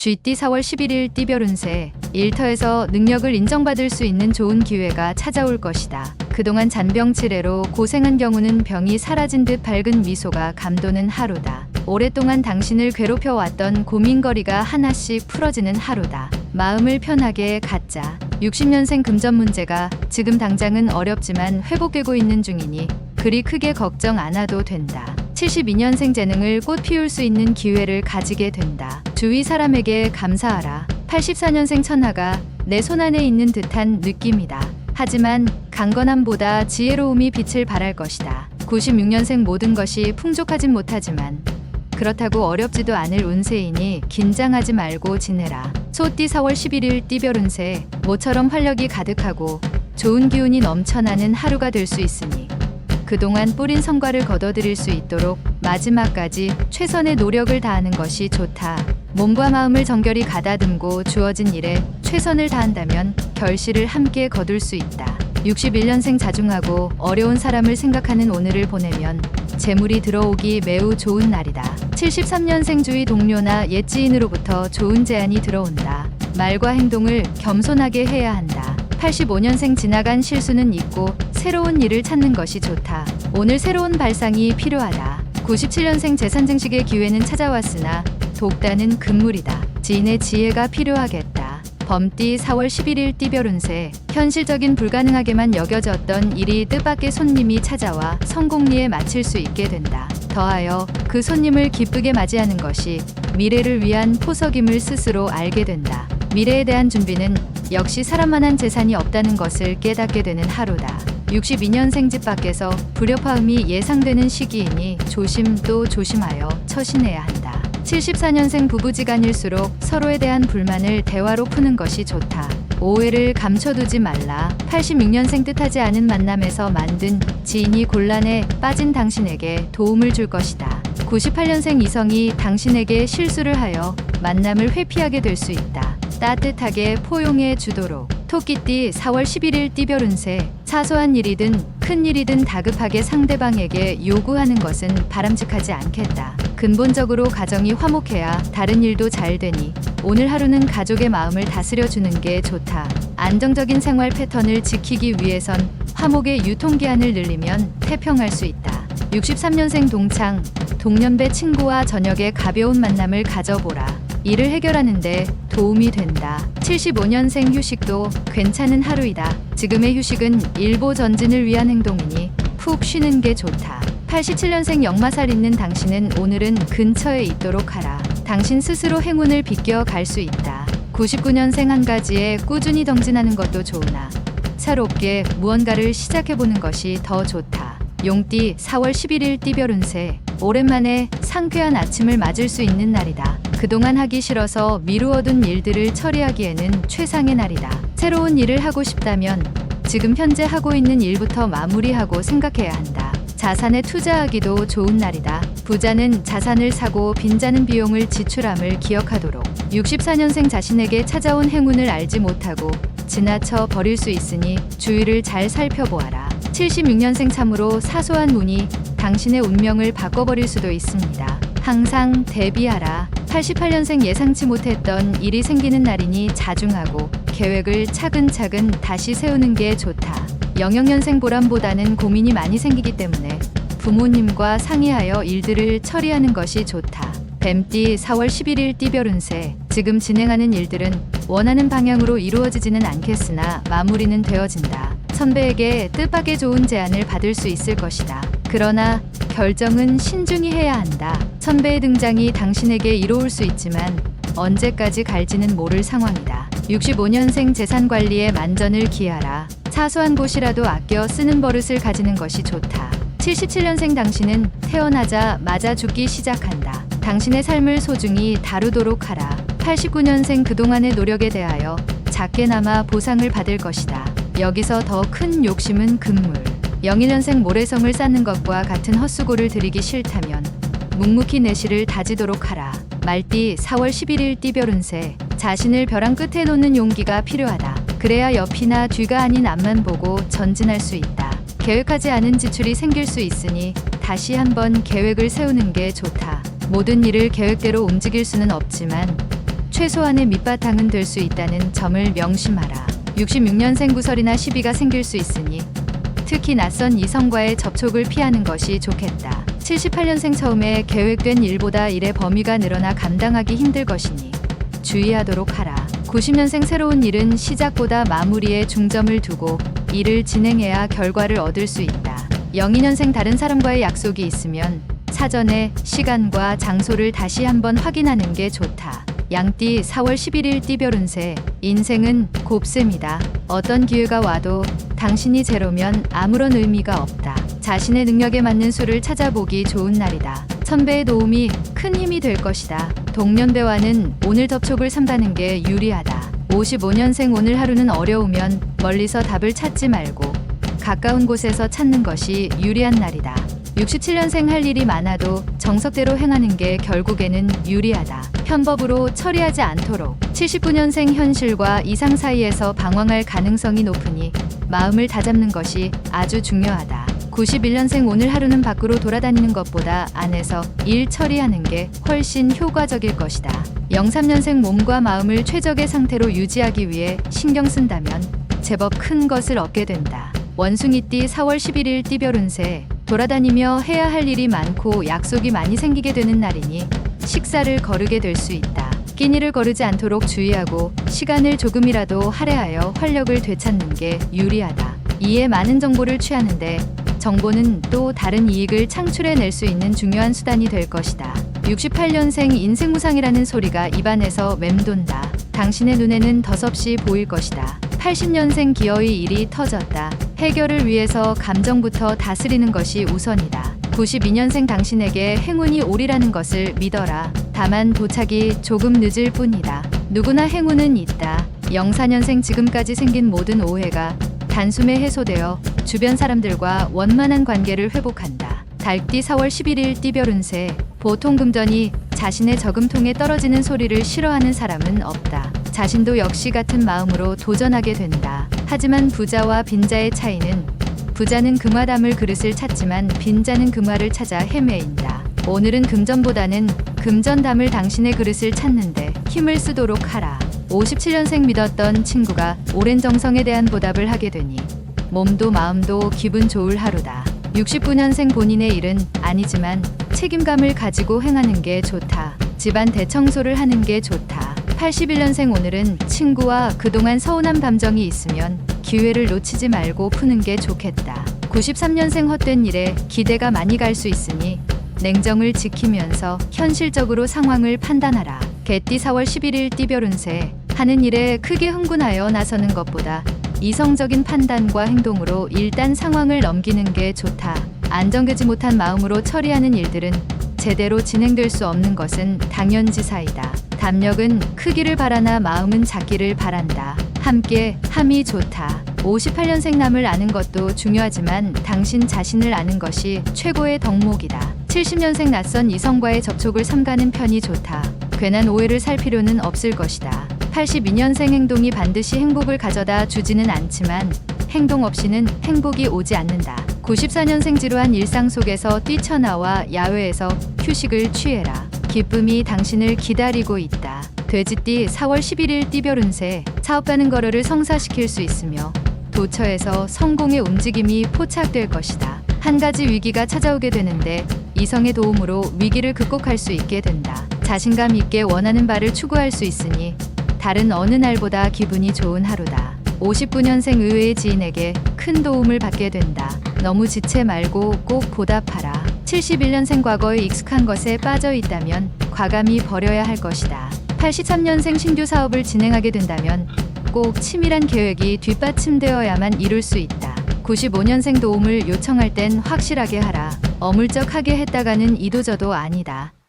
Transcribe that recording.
쥐띠 4월 11일 띠별 운세. 일터에서 능력을 인정받을 수 있는 좋은 기회가 찾아올 것이다. 그동안 잔병치레로 고생한 경우는 병이 사라진 듯 밝은 미소가 감도는 하루다. 오랫동안 당신을 괴롭혀왔던 고민거리가 하나씩 풀어지는 하루다. 마음을 편하게 갖자. 60년생 금전 문제가 지금 당장은 어렵지만 회복되고 있는 중이니 그리 크게 걱정 안 해도 된다. 72년생 재능을 꽃 피울 수 있는 기회를 가지게 된다. 주위 사람에게 감사하라. 84년생 천하가 내 손안에 있는 듯한 느낌이다. 하지만 강건함보다 지혜로움이 빛을 발할 것이다. 96년생 모든 것이 풍족하진 못하지만 그렇다고 어렵지도 않을 운세이니 긴장하지 말고 지내라. 소띠 4월 11일 띠별 운세. 모처럼 활력이 가득하고 좋은 기운이 넘쳐나는 하루가 될 수 있으니 그동안 뿌린 성과를 거둬들일 수 있도록 마지막까지 최선의 노력을 다하는 것이 좋다. 몸과 마음을 정결히 가다듬고 주어진 일에 최선을 다한다면 결실을 함께 거둘 수 있다. 61년생 자중하고 어려운 사람을 생각하는 오늘을 보내면 재물이 들어오기 매우 좋은 날이다. 73년생 주위 동료나 옛 지인으로부터 좋은 제안이 들어온다. 말과 행동을 겸손하게 해야 한다. 85년생 지나간 실수는 잊고 새로운 일을 찾는 것이 좋다. 오늘 새로운 발상이 필요하다. 97년생 재산 증식의 기회는 찾아왔으나 독단은 금물이다. 지인의 지혜가 필요하겠다. 범띠 4월 11일 띠별 운세. 현실적인 불가능하게만 여겨졌던 일이 뜻밖의 손님이 찾아와 성공리에 마칠 수 있게 된다. 더하여 그 손님을 기쁘게 맞이하는 것이 미래를 위한 포석임을 스스로 알게 된다. 미래에 대한 준비는 역시 사람만한 재산이 없다는 것을 깨닫게 되는 하루다. 62년생 집 밖에서 불협화음이 예상되는 시기이니 조심 또 조심하여 처신해야 한다. 74년생 부부지간일수록 서로에 대한 불만을 대화로 푸는 것이 좋다. 오해를 감춰두지 말라. 86년생 뜻하지 않은 만남에서 만든 지인이 곤란에 빠진 당신에게 도움을 줄 것이다. 98년생 이성이 당신에게 실수를 하여 만남을 회피하게 될 수 있다. 따뜻하게 포용해 주도록. 토끼띠 4월 11일 띠별 운세. 사소한 일이든 큰 일이든 다급하게 상대방에게 요구하는 것은 바람직하지 않겠다. 근본적으로 가정이 화목해야 다른 일도 잘 되니 오늘 하루는 가족의 마음을 다스려주는 게 좋다. 안정적인 생활 패턴을 지키기 위해선 화목의 유통기한을 늘리면 태평할 수 있다. 63년생 동창, 동년배 친구와 저녁에 가벼운 만남을 가져보라. 일을 해결하는데 도움이 된다. 75년생 휴식도 괜찮은 하루이다. 지금의 휴식은 일보 전진을 위한 행동이니 푹 쉬는 게 좋다. 87년생 역마살 있는 당신은 오늘은 근처에 있도록 하라. 당신 스스로 행운을 비껴 갈 수 있다. 99년생 한 가지에 꾸준히 정진하는 것도 좋으나 새롭게 무언가를 시작해보는 것이 더 좋다. 용띠 4월 11일 띠별 운세. 오랜만에 상쾌한 아침을 맞을 수 있는 날이다. 그동안 하기 싫어서 미루어둔 일들을 처리하기에는 최상의 날이다. 새로운 일을 하고 싶다면 지금 현재 하고 있는 일부터 마무리하고 생각해야 한다. 자산에 투자하기도 좋은 날이다. 부자는 자산을 사고 빈자는 비용을 지출함을 기억하도록. 64년생 자신에게 찾아온 행운을 알지 못하고 지나쳐 버릴 수 있으니 주위를 잘 살펴보아라. 76년생 참으로 사소한 운이 당신의 운명을 바꿔버릴 수도 있습니다. 항상 대비하라. 88년생 예상치 못했던 일이 생기는 날이니 자중하고 계획을 차근차근 다시 세우는 게 좋다. 영역년생 보람보다는 고민이 많이 생기기 때문에 부모님과 상의하여 일들을 처리하는 것이 좋다. 뱀띠 4월 11일 띠별 운세. 지금 진행하는 일들은 원하는 방향으로 이루어지지는 않겠으나 마무리는 되어진다. 선배에게 뜻밖의 좋은 제안을 받을 수 있을 것이다. 그러나 결정은 신중히 해야 한다. 선배의 등장이 당신에게 이로울 수 있지만 언제까지 갈지는 모를 상황이다. 65년생 재산 관리에 만전을 기하라. 사소한 곳이라도 아껴 쓰는 버릇을 가지는 것이 좋다. 77년생 당신은 태어나자마자 죽기 시작한다. 당신의 삶을 소중히 다루도록 하라. 89년생 그동안의 노력에 대하여 작게나마 보상을 받을 것이다. 여기서 더 큰 욕심은 금물. 01년생 모래성을 쌓는 것과 같은 헛수고를 들이기 싫다면 묵묵히 내실을 다지도록 하라. 말띠 4월 11일 띠별 운세. 자신을 벼랑 끝에 놓는 용기가 필요하다. 그래야 옆이나 뒤가 아닌 앞만 보고 전진할 수 있다. 계획하지 않은 지출이 생길 수 있으니 다시 한번 계획을 세우는 게 좋다. 모든 일을 계획대로 움직일 수는 없지만 최소한의 밑바탕은 될 수 있다는 점을 명심하라. 66년생 구설이나 시비가 생길 수 있으니 특히 낯선 이성과의 접촉을 피하는 것이 좋겠다. 78년생 처음에 계획된 일보다 일의 범위가 늘어나 감당하기 힘들 것이니 주의하도록 하라. 90년생 새로운 일은 시작보다 마무리에 중점을 두고 일을 진행해야 결과를 얻을 수 있다. 02년생 다른 사람과의 약속이 있으면 사전에 시간과 장소를 다시 한번 확인하는 게 좋다. 양띠 4월 11일 띠별 운세. 인생은 곱셈이다. 어떤 기회가 와도 당신이 제로면 아무런 의미가 없다. 자신의 능력에 맞는 수를 찾아보기 좋은 날이다. 선배의 도움이 큰 힘이 될 것이다. 동년배와는 오늘 접촉을 삼가는 게 유리하다. 55년생 오늘 하루는 어려우면 멀리서 답을 찾지 말고 가까운 곳에서 찾는 것이 유리한 날이다. 67년생 할 일이 많아도 정석대로 행하는 게 결국에는 유리하다. 편법으로 처리하지 않도록. 79년생 현실과 이상 사이에서 방황할 가능성이 높으니 마음을 다잡는 것이 아주 중요하다. 91년생 오늘 하루는 밖으로 돌아다니는 것보다 안에서 일 처리하는 게 훨씬 효과적일 것이다. 03년생 몸과 마음을 최적의 상태로 유지하기 위해 신경 쓴다면 제법 큰 것을 얻게 된다. 원숭이띠 4월 11일 띠별 운세. 돌아다니며 해야 할 일이 많고 약속이 많이 생기게 되는 날이니 식사를 거르게 될 수 있다. 끼니를 거르지 않도록 주의하고 시간을 조금이라도 할애하여 활력을 되찾는 게 유리하다. 이에 많은 정보를 취하는데 정보는 또 다른 이익을 창출해낼 수 있는 중요한 수단이 될 것이다. 68년생 인생무상이라는 소리가 입안에서 맴돈다. 당신의 눈에는 덧없이 보일 것이다. 80년생 기어이 일이 터졌다. 해결을 위해서 감정부터 다스리는 것이 우선이다. 92년생 당신에게 행운이 오리라는 것을 믿어라. 다만 도착이 조금 늦을 뿐이다. 누구나 행운은 있다. 04년생 지금까지 생긴 모든 오해가 단숨에 해소되어 주변 사람들과 원만한 관계를 회복한다. 달띠 4월 11일 띠별 운세. 보통 금전이 자신의 저금통에 떨어지는 소리를 싫어하는 사람은 없다. 자신도 역시 같은 마음으로 도전하게 된다. 하지만 부자와 빈자의 차이는 부자는 금화 담을 그릇을 찾지만 빈자는 금화를 찾아 헤매인다. 오늘은 금전보다는 금전 담을 당신의 그릇을 찾는데 힘을 쓰도록 하라. 57년생 믿었던 친구가 오랜 정성에 대한 보답을 하게 되니 몸도 마음도 기분 좋을 하루다. 69년생 본인의 일은 아니지만 책임감을 가지고 행하는 게 좋다. 집안 대청소를 하는 게 좋다. 81년생 오늘은 친구와 그동안 서운한 감정이 있으면 기회를 놓치지 말고 푸는 게 좋겠다. 93년생 헛된 일에 기대가 많이 갈 수 있으니 냉정을 지키면서 현실적으로 상황을 판단하라. 개띠 4월 11일 띠별 운세. 하는 일에 크게 흥분하여 나서는 것보다 이성적인 판단과 행동으로 일단 상황을 넘기는 게 좋다. 안정되지 못한 마음으로 처리하는 일들은 제대로 진행될 수 없는 것은 당연지사이다. 담력은 크기를 바라나 마음은 작기를 바란다. 함께 함이 좋다. 58년생 남을 아는 것도 중요하지만 당신 자신을 아는 것이 최고의 덕목이다. 70년생 낯선 이성과의 접촉을 삼가는 편이 좋다. 괜한 오해를 살 필요는 없을 것이다. 82년생 행동이 반드시 행복을 가져다 주지는 않지만 행동 없이는 행복이 오지 않는다. 94년생 지루한 일상 속에서 뛰쳐나와 야외에서 휴식을 취해라. 기쁨이 당신을 기다리고 있다. 돼지띠 4월 11일 띠별 운세. 사업가는 거래를 성사시킬 수 있으며 도처에서 성공의 움직임이 포착될 것이다. 한 가지 위기가 찾아오게 되는데 이성의 도움으로 위기를 극복할 수 있게 된다. 자신감 있게 원하는 바를 추구할 수 있으니 다른 어느 날보다 기분이 좋은 하루다. 59년생 의외의 지인에게 큰 도움을 받게 된다. 너무 지체 말고 꼭 보답하라. 71년생 과거에 익숙한 것에 빠져 있다면 과감히 버려야 할 것이다. 83년생 신규 사업을 진행하게 된다면 꼭 치밀한 계획이 뒷받침되어야만 이룰 수 있다. 95년생 도움을 요청할 땐 확실하게 하라. 어물쩍하게 했다가는 이도저도 아니다.